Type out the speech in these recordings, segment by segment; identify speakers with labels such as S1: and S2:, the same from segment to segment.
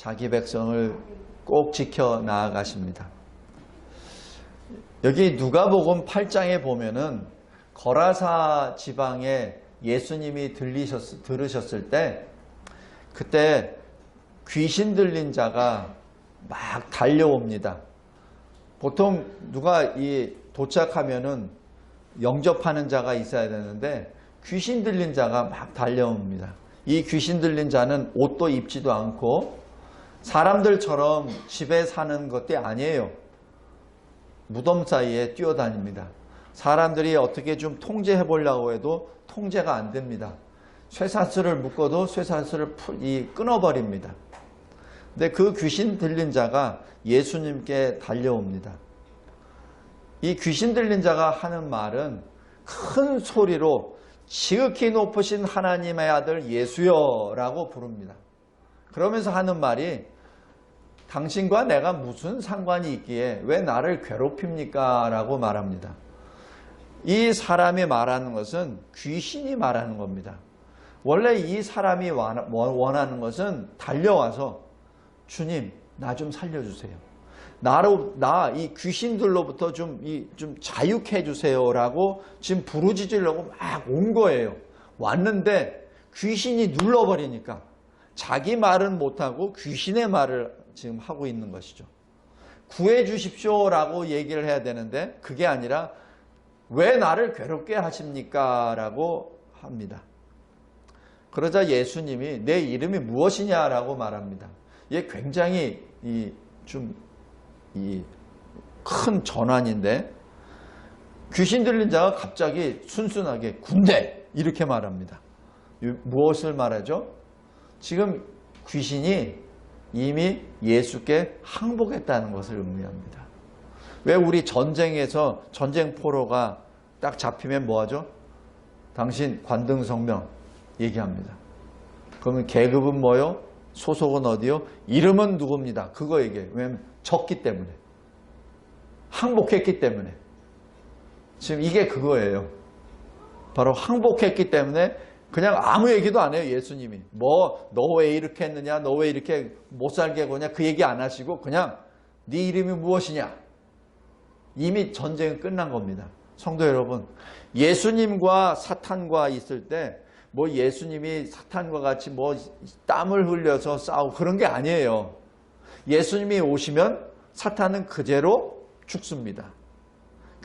S1: 자기 백성을 꼭 지켜 나아가십니다. 여기 누가복음 8장에 보면은 거라사 지방에 예수님이 들으셨을 때 그때 귀신 들린 자가 막 달려옵니다. 보통 누가 도착하면은 영접하는 자가 있어야 되는데 귀신 들린 자가 막 달려옵니다. 이 귀신 들린 자는 옷도 입지도 않고 사람들처럼 집에 사는 것도 아니에요. 무덤 사이에 뛰어다닙니다. 사람들이 어떻게 좀 통제해 보려고 해도 통제가 안 됩니다. 쇠사슬을 묶어도 쇠사슬을 끊어버립니다. 근데 그 귀신 들린 자가 예수님께 달려옵니다. 이 귀신 들린 자가 하는 말은 큰 소리로 지극히 높으신 하나님의 아들 예수여 라고 부릅니다. 그러면서 하는 말이 당신과 내가 무슨 상관이 있기에 왜 나를 괴롭힙니까? 라고 말합니다. 이 사람이 말하는 것은 귀신이 말하는 겁니다. 원래 이 사람이 원하는 것은 달려와서 주님, 나 좀 살려주세요. 이 귀신들로부터 좀 자유케 해주세요. 라고 지금 부르짖으려고 막 온 거예요. 왔는데 귀신이 눌러버리니까 자기 말은 못하고 귀신의 말을 지금 하고 있는 것이죠. 구해 주십시오. 라고 얘기를 해야 되는데 그게 아니라 왜 나를 괴롭게 하십니까? 라고 합니다. 그러자 예수님이 내 이름이 무엇이냐라고 말합니다. 이게 굉장히 큰 전환인데 귀신 들린 자가 갑자기 순순하게 군대 이렇게 말합니다. 무엇을 말하죠? 지금 귀신이 이미 예수께 항복했다는 것을 의미합니다. 왜 우리 전쟁에서 전쟁포로가 딱 잡히면 뭐하죠? 당신 관등성명 얘기합니다. 그러면 계급은 뭐요? 소속은 어디요? 이름은 누굽니다. 그거 얘기해요. 왜냐하면 졌기 때문에. 항복했기 때문에. 지금 이게 그거예요. 바로 항복했기 때문에 그냥 아무 얘기도 안 해요. 예수님이. 너 왜 이렇게 했느냐? 너 왜 이렇게 못 살게 하냐? 그 얘기 안 하시고 그냥 네 이름이 무엇이냐? 이미 전쟁은 끝난 겁니다. 성도 여러분, 예수님과 사탄과 있을 때 예수님이 사탄과 같이 땀을 흘려서 싸우고 그런 게 아니에요. 예수님이 오시면 사탄은 그대로 죽습니다.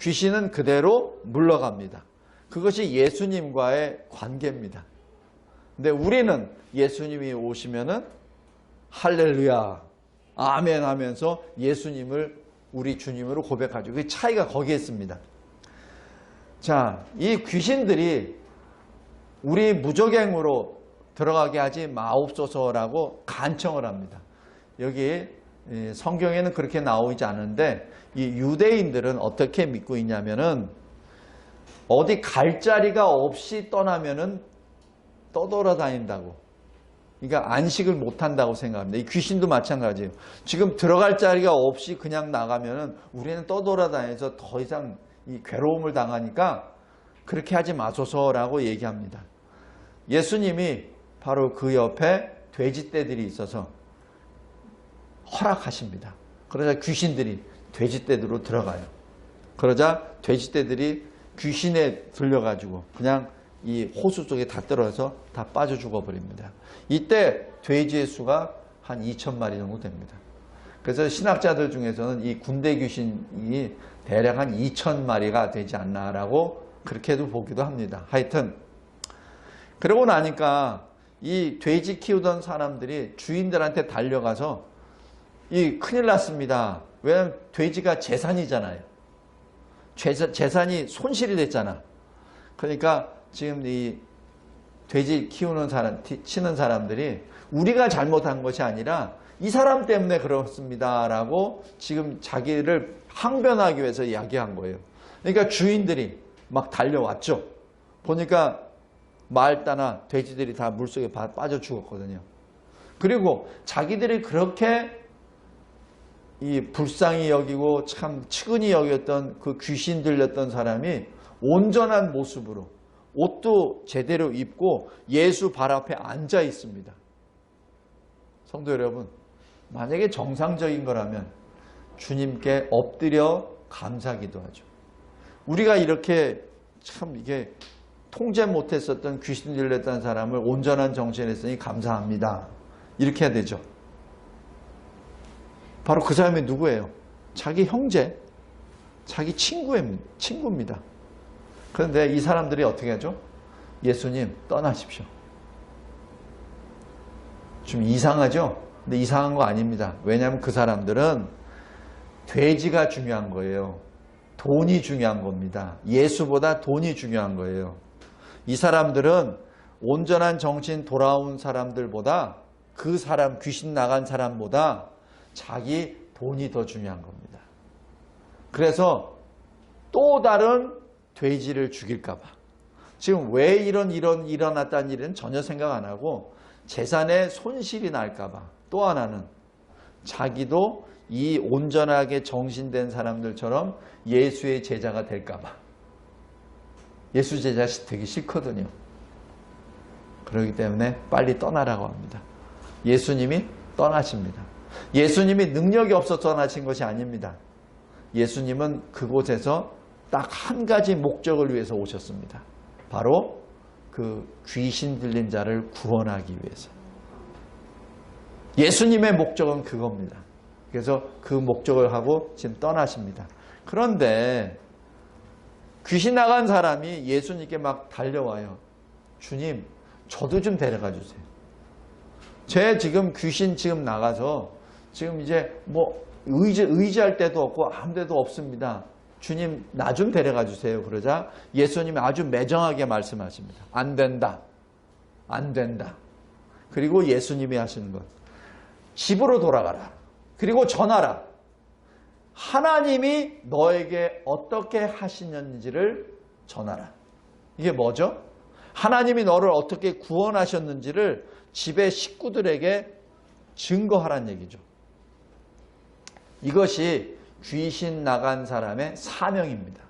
S1: 귀신은 그대로 물러갑니다. 그것이 예수님과의 관계입니다. 근데 우리는 예수님이 오시면은 할렐루야, 아멘 하면서 예수님을 우리 주님으로 고백하죠. 그 차이가 거기에 있습니다. 자, 이 귀신들이 우리 무적행으로 들어가게 하지 마옵소서라고 간청을 합니다. 여기 성경에는 그렇게 나오지 않은데 이 유대인들은 어떻게 믿고 있냐면은 어디 갈 자리가 없이 떠나면은 떠돌아다닌다고. 그러니까 안식을 못한다고 생각합니다. 이 귀신도 마찬가지예요. 지금 들어갈 자리가 없이 그냥 나가면은 우리는 떠돌아다녀서 더 이상 이 괴로움을 당하니까 그렇게 하지 마소서라고 얘기합니다. 예수님이 바로 그 옆에 돼지떼들이 있어서 허락하십니다. 그러자 귀신들이 돼지떼들로 들어가요. 그러자 돼지떼들이 귀신에 들려가지고 그냥 이 호수 속에 다 들어가서 다 빠져 죽어버립니다. 이때 돼지의 수가 한 2,000마리 정도 됩니다. 그래서 신학자들 중에서는 이 군대 귀신이 대략 한 2,000마리가 되지 않나라고 그렇게도 보기도 합니다. 하여튼 그러고 나니까 이 돼지 키우던 사람들이 주인들한테 달려가서 큰일 났습니다. 왜냐하면 돼지가 재산이잖아요. 재산이 손실이 됐잖아. 그러니까 지금 이 돼지 키우는 치는 사람들이 우리가 잘못한 것이 아니라 이 사람 때문에 그렇습니다라고 지금 자기를 항변하기 위해서 이야기한 거예요. 그러니까 주인들이 막 달려왔죠. 보니까 말따나 돼지들이 다 물속에 빠져 죽었거든요. 그리고 자기들이 그렇게 이 불쌍히 여기고 참 측은히 여겼던 그 귀신 들렸던 사람이 온전한 모습으로 옷도 제대로 입고 예수 발 앞에 앉아 있습니다. 성도 여러분, 만약에 정상적인 거라면 주님께 엎드려 감사기도 하죠. 우리가 이렇게 참 이게 통제 못했었던 귀신 들렸던 사람을 온전한 정신에 했으니 감사합니다. 이렇게 해야 되죠. 바로 그 사람이 누구예요? 자기 형제, 자기 친구입니다. 그런데 이 사람들이 어떻게 하죠? 예수님 떠나십시오. 좀 이상하죠? 근데 이상한 거 아닙니다. 왜냐하면 그 사람들은 돼지가 중요한 거예요. 돈이 중요한 겁니다. 예수보다 돈이 중요한 거예요. 이 사람들은 온전한 정신 돌아온 사람들보다 그 사람, 귀신 나간 사람보다 자기 돈이 더 중요한 겁니다. 그래서 또 다른 돼지를 죽일까봐. 지금 왜 일어났다는 일은 전혀 생각 안 하고 재산에 손실이 날까봐. 또 하나는 자기도 이 온전하게 정신된 사람들처럼 예수의 제자가 될까봐. 예수 제자 되기 싫거든요. 그렇기 때문에 빨리 떠나라고 합니다. 예수님이 떠나십니다. 예수님이 능력이 없어서 떠나신 것이 아닙니다. 예수님은 그곳에서 딱 한 가지 목적을 위해서 오셨습니다. 바로 그 귀신 들린 자를 구원하기 위해서. 예수님의 목적은 그겁니다. 그래서 그 목적을 하고 지금 떠나십니다. 그런데 귀신 나간 사람이 예수님께 막 달려와요. 주님, 저도 좀 데려가 주세요. 제 지금 귀신 지금 나가서 지금 이제 뭐 의지할 데도 없고 아무 데도 없습니다. 주님, 나 좀 데려가 주세요. 그러자 예수님이 아주 매정하게 말씀하십니다. 안 된다. 안 된다. 그리고 예수님이 하시는 것. 집으로 돌아가라. 그리고 전하라. 하나님이 너에게 어떻게 하시는지를 전하라. 이게 뭐죠? 하나님이 너를 어떻게 구원하셨는지를 집의 식구들에게 증거하라는 얘기죠. 이것이 귀신 나간 사람의 사명입니다.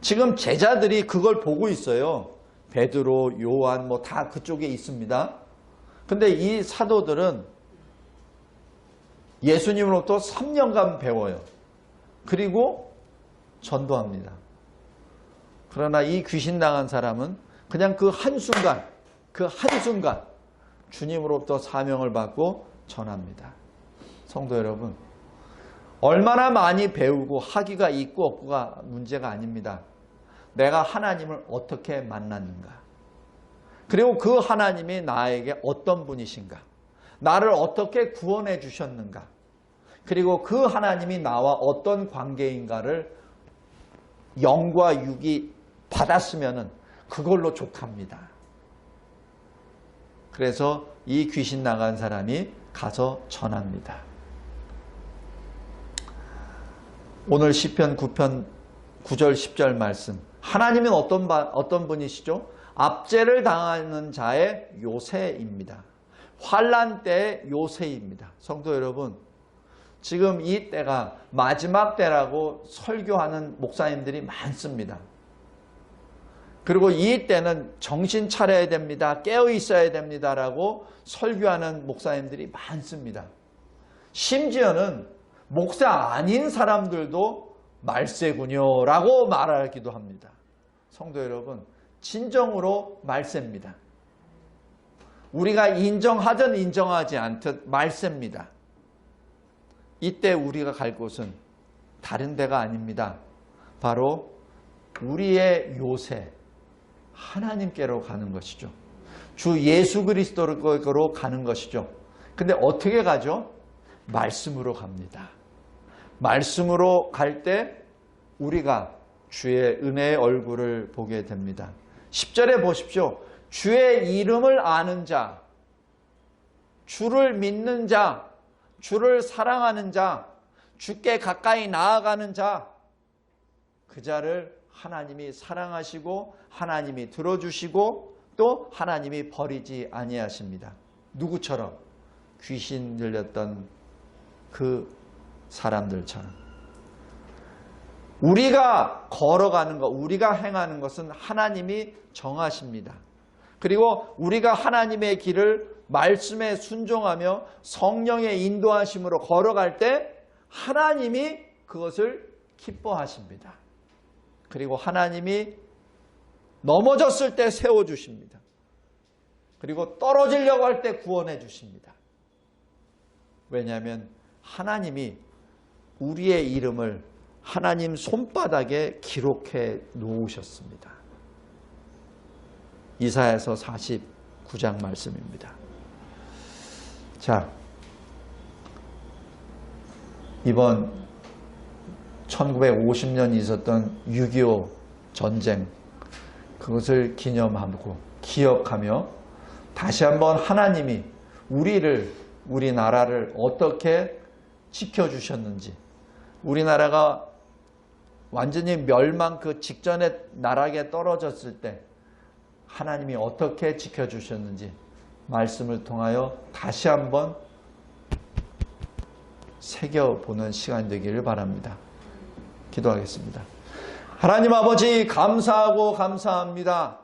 S1: 지금 제자들이 그걸 보고 있어요. 베드로, 요한 뭐 다 그쪽에 있습니다. 근데 이 사도들은 예수님으로부터 3년간 배워요. 그리고 전도합니다. 그러나 이 귀신 나간 사람은 그냥 그 한순간 주님으로부터 사명을 받고 전합니다. 성도 여러분, 얼마나 많이 배우고 학위가 있고 없고가 문제가 아닙니다. 내가 하나님을 어떻게 만났는가? 그리고 그 하나님이 나에게 어떤 분이신가? 나를 어떻게 구원해 주셨는가? 그리고 그 하나님이 나와 어떤 관계인가를 영과 육이 받았으면 그걸로 족합니다. 그래서 이 귀신 나간 사람이 가서 전합니다. 오늘 시편 9편 9절 10절 말씀. 하나님은 어떤 분이시죠? 압제를 당하는 자의 요새입니다. 환난 때의 요새입니다. 성도 여러분, 지금 이 때가 마지막 때라고 설교하는 목사님들이 많습니다. 그리고 이 때는 정신 차려야 됩니다. 깨어 있어야 됩니다라고 설교하는 목사님들이 많습니다. 심지어는 목사 아닌 사람들도 말세군요 라고 말하기도 합니다. 성도 여러분, 진정으로 말세입니다. 우리가 인정하든 인정하지 않든 말세입니다. 이때 우리가 갈 곳은 다른 데가 아닙니다. 바로 우리의 요새 하나님께로 가는 것이죠. 주 예수 그리스도로 가는 것이죠. 근데 어떻게 가죠? 말씀으로 갑니다. 말씀으로 갈 때 우리가 주의 은혜의 얼굴을 보게 됩니다. 10절에 보십시오. 주의 이름을 아는 자, 주를 믿는 자, 주를 사랑하는 자, 주께 가까이 나아가는 자, 그 자를 하나님이 사랑하시고 하나님이 들어주시고 또 하나님이 버리지 아니하십니다. 누구처럼? 귀신 들렸던 그 사람들처럼. 우리가 걸어가는 것, 우리가 행하는 것은 하나님이 정하십니다. 그리고 우리가 하나님의 길을 말씀에 순종하며 성령의 인도하심으로 걸어갈 때 하나님이 그것을 기뻐하십니다. 그리고 하나님이 넘어졌을 때 세워주십니다. 그리고 떨어지려고 할 때 구원해 주십니다. 왜냐하면 하나님이 우리의 이름을 하나님 손바닥에 기록해 놓으셨습니다. 이사야서 49장 말씀입니다. 자, 이번 1950년 있었던 6.25 전쟁, 그것을 기념하고 기억하며 다시 한번 하나님이 우리나라를 어떻게 지켜주셨는지, 우리나라가 완전히 멸망 그 직전에 나락에 떨어졌을 때 하나님이 어떻게 지켜주셨는지 말씀을 통하여 다시 한번 새겨보는 시간 되기를 바랍니다. 기도하겠습니다. 하나님 아버지, 감사하고 감사합니다.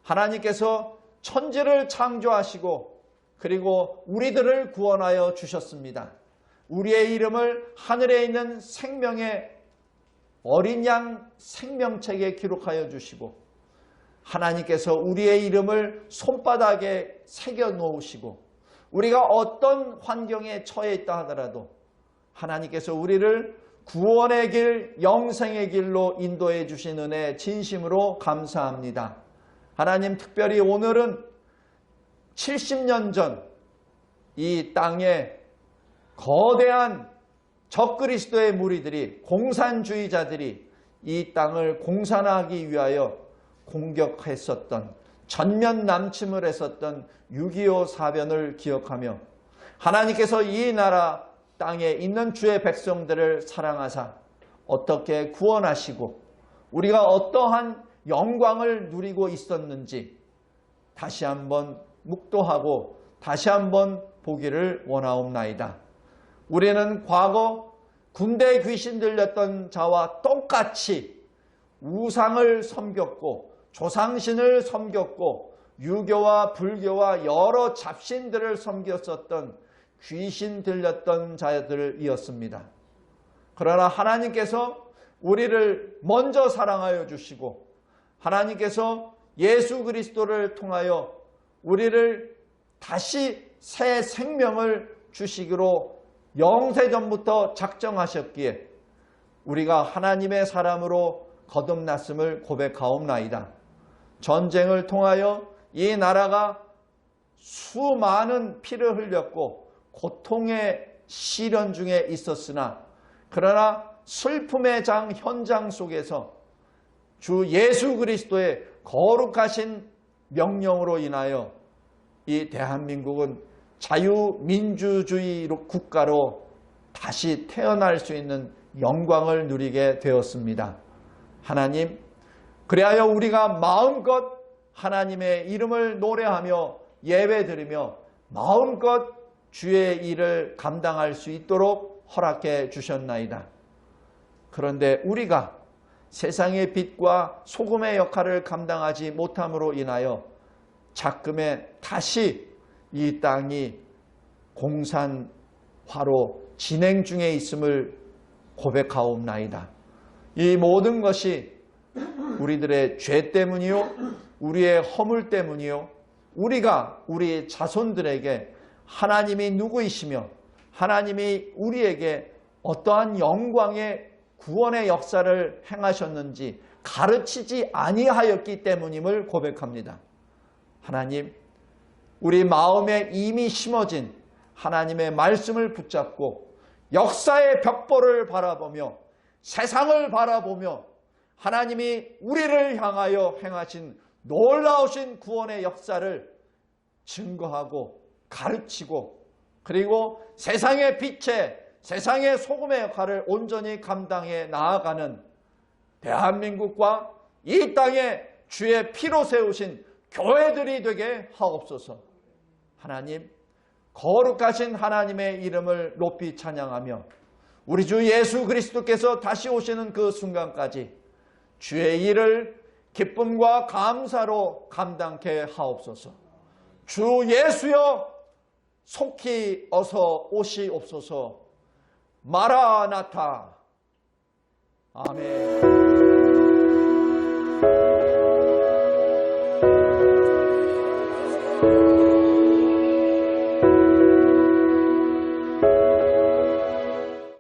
S1: 하나님께서 천지를 창조하시고 그리고 우리들을 구원하여 주셨습니다. 우리의 이름을 하늘에 있는 생명의 어린 양 생명책에 기록하여 주시고, 하나님께서 우리의 이름을 손바닥에 새겨 놓으시고, 우리가 어떤 환경에 처해 있다 하더라도 하나님께서 우리를 구원의 길, 영생의 길로 인도해 주신 은혜 진심으로 감사합니다. 하나님, 특별히 오늘은 70년 전 이 땅에 거대한 적그리스도의 무리들이, 공산주의자들이 이 땅을 공산화하기 위하여 공격했었던, 전면 남침을 했었던 6.25 사변을 기억하며 하나님께서 이 나라 땅에 있는 주의 백성들을 사랑하사 어떻게 구원하시고 우리가 어떠한 영광을 누리고 있었는지 다시 한번 묵도하고 다시 한번 보기를 원하옵나이다. 우리는 과거 군대 귀신 들렸던 자와 똑같이 우상을 섬겼고 조상신을 섬겼고 유교와 불교와 여러 잡신들을 섬겼었던 귀신 들렸던 자들이었습니다. 그러나 하나님께서 우리를 먼저 사랑하여 주시고 하나님께서 예수 그리스도를 통하여 우리를 다시 새 생명을 주시기로 영세전부터 작정하셨기에 우리가 하나님의 사람으로 거듭났음을 고백하옵나이다. 전쟁을 통하여 이 나라가 수많은 피를 흘렸고 고통의 시련 중에 있었으나, 그러나 슬픔의 현장 속에서 주 예수 그리스도의 거룩하신 명령으로 인하여 이 대한민국은 자유민주주의 국가로 다시 태어날 수 있는 영광을 누리게 되었습니다. 하나님, 그리하여 우리가 마음껏 하나님의 이름을 노래하며 예배드리며 마음껏 주의 일을 감당할 수 있도록 허락해 주셨나이다. 그런데 우리가 세상의 빛과 소금의 역할을 감당하지 못함으로 인하여 작금에 다시 이 땅이 공산화로 진행 중에 있음을 고백하옵나이다. 이 모든 것이 우리들의 죄 때문이요, 우리의 허물 때문이요, 우리가 우리 자손들에게 하나님이 누구이시며 하나님이 우리에게 어떠한 영광의 구원의 역사를 행하셨는지 가르치지 아니하였기 때문임을 고백합니다. 하나님, 우리 마음에 이미 심어진 하나님의 말씀을 붙잡고 역사의 벽보를 바라보며 세상을 바라보며 하나님이 우리를 향하여 행하신 놀라우신 구원의 역사를 증거하고 가르치고, 그리고 세상의 빛에 세상의 소금의 역할을 온전히 감당해 나아가는 대한민국과 이 땅에 주의 피로 세우신 교회들이 되게 하옵소서. 하나님, 거룩하신 하나님의 이름을 높이 찬양하며 우리 주 예수 그리스도께서 다시 오시는 그 순간까지 주의 일을 기쁨과 감사로 감당케 하옵소서. 주 예수여, 속히 어서 오시옵소서. 마라나타. 아멘.